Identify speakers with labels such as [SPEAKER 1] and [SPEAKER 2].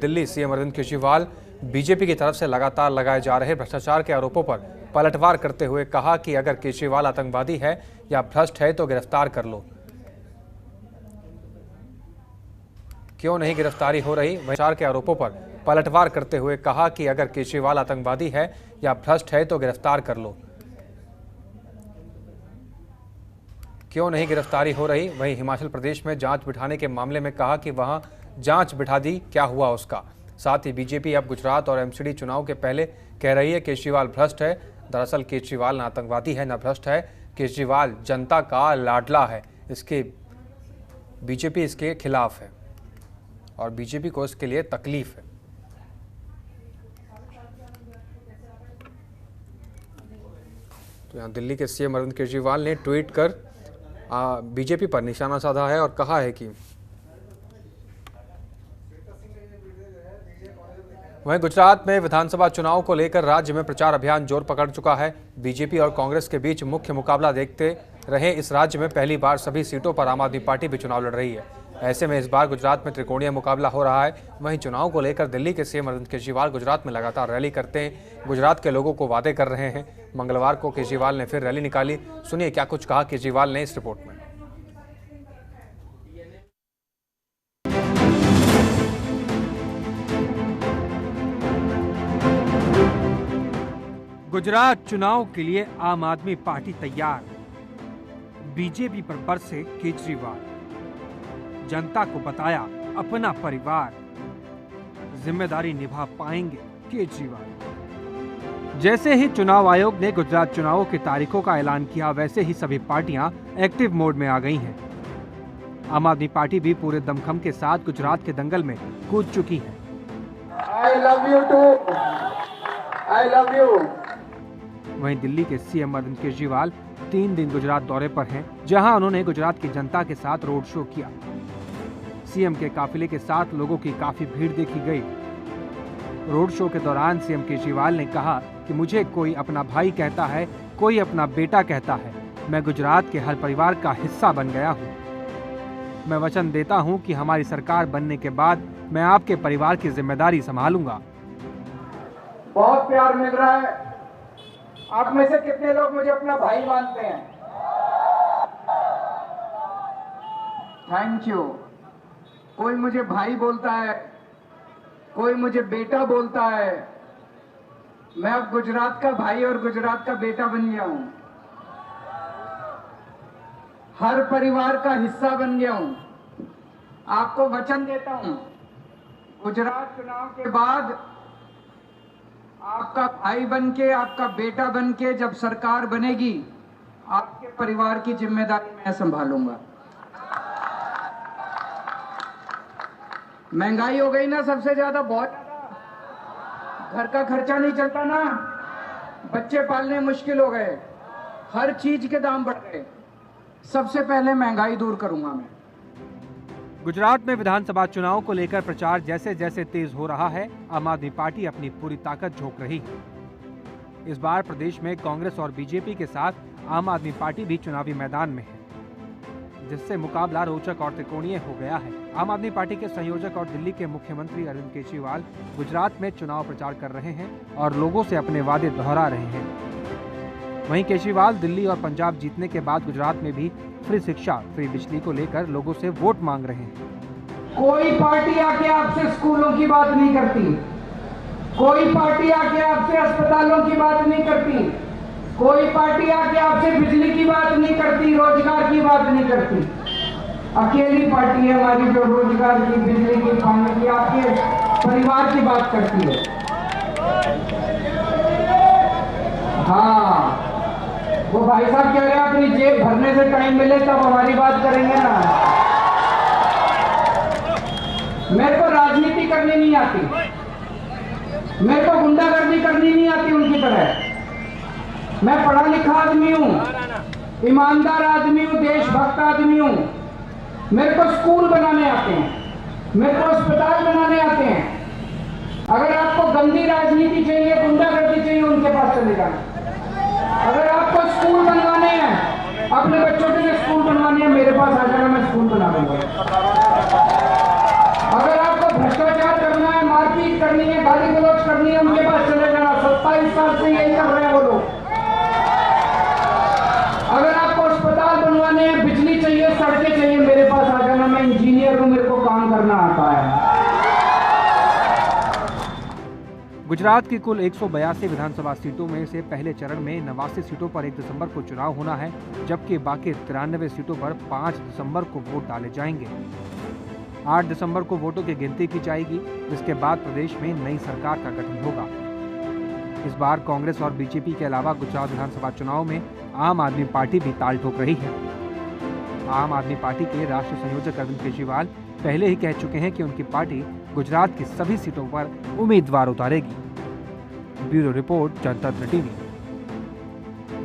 [SPEAKER 1] Delhi CM Arvind Kejriwal BJP की तरफ से लगातार लगाए जा रहे भ्रष्टाचार के आरोपों पर पलटवार करते हुए कहा कि अगर केजरीवाल आतंकवादी है या भ्रष्ट है तो गिरफ्तार कर लो। क्यों नहीं गिरफ्तारी हो रही? भ्रष्टाचार के आरोपों पर पलटवार करते हुए कहा कि अगर केजरीवाल आतंकवादी है या भ्रष्ट है तो गिरफ्तार कर लो। क्यों नहीं गिरफ्तारी हो रही? वहीं हिमाचल प्रदेश में जांच बिठाने के मामले में कहा कि वहां जांच बिठा दी, क्या हुआ उसका। साथ ही बीजेपी अब गुजरात और एमसीडी चुनाव के पहले कह रही है केजरीवाल भ्रष्ट है। दरअसल केजरीवाल न आतंकवादी है न भ्रष्ट है, केजरीवाल जनता का लाडला है। इसके बीजेपी इसके खिलाफ है और बीजेपी को इसके लिए तकलीफ है। तो यहाँ दिल्ली के सीएम अरविंद केजरीवाल ने ट्वीट कर बीजेपी पर निशाना साधा है और कहा है कि वहीं गुजरात में विधानसभा चुनाव को लेकर राज्य में प्रचार अभियान जोर पकड़ चुका है। बीजेपी और कांग्रेस के बीच मुख्य मुकाबला देखते रहे इस राज्य में पहली बार सभी सीटों पर आम आदमी पार्टी भी चुनाव लड़ रही है। ऐसे में इस बार गुजरात में त्रिकोणीय मुकाबला हो रहा है। वहीं चुनाव को लेकर दिल्ली के सीएम अरविंद केजरीवाल गुजरात में लगातार रैली करते हैं, गुजरात के लोगों को वादे कर रहे हैं। मंगलवार को केजरीवाल ने फिर रैली निकाली। सुनिए क्या कुछ कहा केजरीवाल ने इस रिपोर्ट में।
[SPEAKER 2] गुजरात चुनाव के लिए आम आदमी पार्टी तैयार, बीजेपी पर बरसे केजरीवाल। जनता को बताया अपना परिवार, जिम्मेदारी निभा पाएंगे केजरीवाल। जैसे ही चुनाव आयोग ने गुजरात चुनावों की तारीखों का ऐलान किया, वैसे ही सभी पार्टियां एक्टिव मोड में आ गई हैं। आम आदमी पार्टी भी पूरे दमखम के साथ गुजरात के दंगल में कूद चुकी है।
[SPEAKER 3] I love you too. I love you.
[SPEAKER 2] वहीं दिल्ली के सीएम अरविंद केजरीवाल 3 दिन गुजरात दौरे पर हैं, जहां उन्होंने गुजरात की जनता के साथ रोड शो किया। सीएम के काफिले के साथ लोगों की काफी भीड़ देखी गई। रोड शो के दौरान सीएम केजरीवाल ने कहा कि मुझे कोई अपना भाई कहता है, कोई अपना बेटा कहता है। मैं गुजरात के हर परिवार का हिस्सा बन गया हूँ। मैं वचन देता हूँ कि हमारी सरकार बनने के बाद मैं आपके परिवार की जिम्मेदारी संभालूंगा।
[SPEAKER 3] बहुत प्यार मिल रहा है। आप में से कितने लोग मुझे अपना भाई मानते हैं? Thank you. कोई मुझे भाई बोलता है, कोई मुझे बेटा बोलता है। मैं अब गुजरात का भाई और गुजरात का बेटा बन गया हूं। हर परिवार का हिस्सा बन गया हूं। आपको वचन देता हूं, गुजरात चुनाव के बाद आपका भाई बनके, आपका बेटा बनके जब सरकार बनेगी, आपके परिवार की जिम्मेदारी मैं संभालूंगा। महंगाई हो गई ना सबसे ज्यादा, बहुत ज्यादा। घर का खर्चा नहीं चलता ना, बच्चे पालने मुश्किल हो गए, हर चीज के दाम बढ़ गए। सबसे पहले महंगाई दूर करूंगा मैं।
[SPEAKER 2] गुजरात में विधानसभा चुनाव को लेकर प्रचार जैसे जैसे तेज हो रहा है, आम आदमी पार्टी अपनी पूरी ताकत झोंक रही है। इस बार प्रदेश में कांग्रेस और बीजेपी के साथ आम आदमी पार्टी भी चुनावी मैदान में है, जिससे मुकाबला रोचक और त्रिकोणीय हो गया है। आम आदमी पार्टी के संयोजक और दिल्ली के मुख्यमंत्री अरविंद केजरीवाल गुजरात में चुनाव प्रचार कर रहे हैं और लोगों से अपने वादे दोहरा रहे हैं। वहीं केजरीवाल दिल्ली और पंजाब जीतने के बाद गुजरात में भी फ्री शिक्षा, फ्री बिजली को लेकर लोगों से वोट मांग रहे हैं।
[SPEAKER 3] कोई पार्टी आके आपसे स्कूलों की बात नहीं करती, कोई पार्टी आके आपसे अस्पतालों की बात नहीं करती, कोई पार्टी आके आपसे बिजली की बात नहीं करती, रोजगार की बात नहीं करती। अकेली पार्टी है हमारी जो रोजगार की, बिजली की, पानी की, आपके परिवार की बात करती है। हाँ, वो भाई साहब कह रहे हैं अपनी जेब भरने से टाइम मिले तब हमारी बात करेंगे ना। मेरे को राजनीति करनी नहीं आती, मेरे को गुंडागर्दी करनी नहीं आती उनकी तरह। मैं पढ़ा लिखा आदमी हूँ, ईमानदार आदमी हूँ, देशभक्त आदमी हूँ। मेरे को स्कूल बनाने आते हैं, मेरे को अस्पताल बनाने आते हैं। अगर आपको गंदी राजनीति चाहिए, गुंडागर्दी चाहिए, उनके पास चले जाना। अगर आपको स्कूल बनवाने हैं, अपने बच्चों के लिए स्कूल बनवाने हैं, मेरे पास आ जाना, मैं स्कूल बना दूंगा। अगर आपको भ्रष्टाचार करना है, बातचीत करनी है, गाली गलौज करनी है, उनके पास चले जाना। 27 साल से यही कर रहे हैं वो लोग। अगर आपको अस्पताल बनवाने हैं, बिजली चाहिए, सड़कें चाहिए, मेरे पास आ जाना। मैं इंजीनियर हूं, मेरे को काम करना आता है।
[SPEAKER 2] गुजरात की कुल 182 विधानसभा सीटों में से पहले चरण में 89 सीटों पर 1 दिसंबर को चुनाव होना है, जबकि बाकी 93 सीटों पर 5 दिसंबर को वोट डाले जाएंगे। 8 दिसंबर को वोटों की गिनती की जाएगी, जिसके बाद प्रदेश में नई सरकार का गठन होगा। इस बार कांग्रेस और बीजेपी के अलावा गुजरात विधानसभा चुनाव में आम आदमी पार्टी भी ताल ठोक रही है। आम आदमी पार्टी के राष्ट्रीय संयोजक अरविंद केजरीवाल पहले ही कह चुके हैं कि उनकी पार्टी गुजरात की सभी सीटों पर उम्मीदवार उतारेगी। ब्यूरो रिपोर्ट, जनतंत्र टीवी।